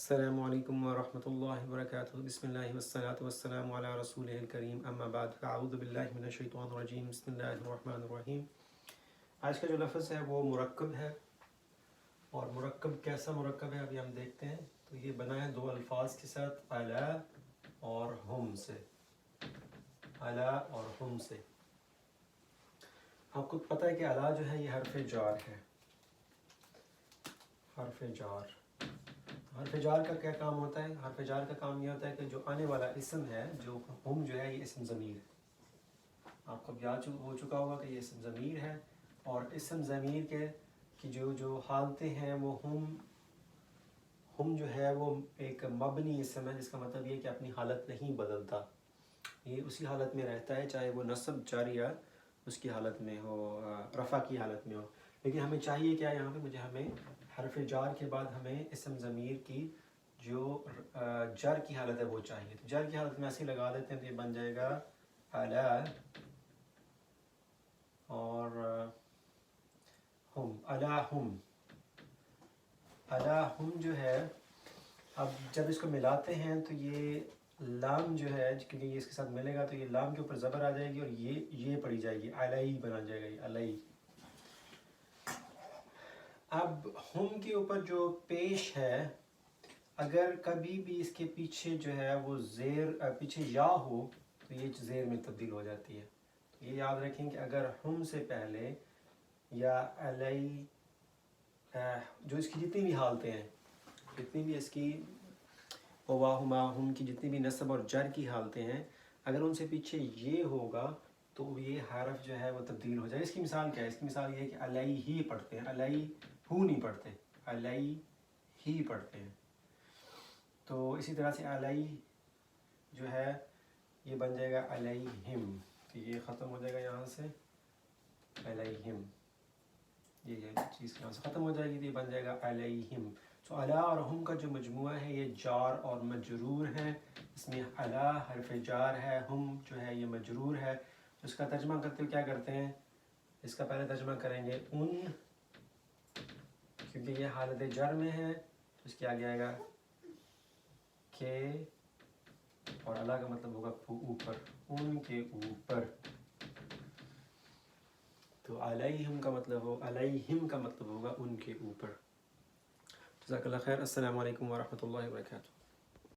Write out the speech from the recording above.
السلام علیکم ورحمۃ اللہ وبرکاتہ۔ بسم اللہ والصلاۃ والسلام علی رسول الکریم، اما بعد فاعوذ باللہ من الشیطان الرجیم، بسم اللہ الرحمن الرحیم۔ آج کا جو لفظ ہے وہ مرکب ہے، اور مرکب کیسا مرکب ہے ابھی ہم دیکھتے ہیں۔ تو یہ بنا ہے دو الفاظ کے ساتھ، الا اور ہم سے۔ الا اور ہم سے آپ کو پتہ ہے کہ الا جو ہے یہ حرف جار ہے۔ حرف جار کا کیا کام ہوتا ہے؟ حرف جار کا کام یہ ہوتا ہے کہ جو آنے والا اسم ہے، جو ہم جو ہے، یہ اسم ضمیر ہے۔ آپ کو یاد ہو چکا ہوگا کہ یہ اسم ضمیر ہے، اور اسم ضمیر کی جو حالتیں ہیں وہ ہم جو ہے وہ ایک مبنی اسم ہے، جس کا مطلب یہ کہ اپنی حالت نہیں بدلتا، یہ اسی حالت میں رہتا ہے، چاہے وہ نصب جاری یا اس کی حالت میں ہو، رفع کی حالت میں ہو۔ لیکن ہمیں چاہیے کیا یہاں پہ، ہمیں حرف جار کے بعد ہمیں اسم ضمیر کی جو جر کی حالت ہے وہ چاہیے۔ تو جر کی حالت میں ایسے لگا دیتے ہیں تو یہ بن جائے گا الا اور ہم، الا ہم۔ الا ہم جو ہے، اب جب اس کو ملاتے ہیں تو یہ لام جو ہے، کیونکہ یہ اس کے ساتھ ملے گا تو یہ لام کے اوپر زبر آ جائے گی، اور یہ پڑی جائے گی، الائی بنا جائے گا، یہ الائی۔ اب ہم کے اوپر جو پیش ہے، اگر کبھی بھی اس کے پیچھے جو ہے وہ پیچھے یا ہو تو یہ زیر میں تبدیل ہو جاتی ہے۔ تو یہ یاد رکھیں کہ اگر ہم سے پہلے یا الائی، جو اس کی جتنی بھی حالتیں ہیں، جتنی بھی اس کی ہما ہم کی جتنی بھی نصب اور جر کی حالتیں ہیں، اگر ان سے پیچھے یہ ہوگا تو یہ حرف جو ہے وہ تبدیل ہو جائے۔ اس کی مثال کیا ہے؟ اس کی مثال یہ ہے کہ الائی ہی پڑھتے ہیں، الائی ہو نہیں پڑھتے، الائی ہی پڑھتے ہیں۔ تو اسی طرح سے الائی جو ہے یہ بن جائے گا علیہم، تو یہ ختم ہو جائے گا یہاں سے علیہم، یہ چیز یہاں سے ختم ہو جائے گی، تو یہ بن جائے گا علیہم۔ تو الا اور ہم کا جو مجموعہ ہے یہ جار اور مجرور ہے۔ اس میں الا حرف جار ہے، ہم جو ہے یہ مجرور ہے۔ تو اس کا ترجمہ کرتے ہوئے کیا کرتے ہیں؟ اس کا پہلے ترجمہ کریں گے ان، کیونکہ یہ حالت جر میں ہے تو اس کے آگے آئے گا کہ، اور الا کا مطلب ہوگا اوپر، ان کے اوپر۔ تو علیہم کا مطلب ہوگا ان کے اوپر۔ جزاک اللہ خیر۔ السلام علیکم ورحمۃ اللہ وبرکاتہ۔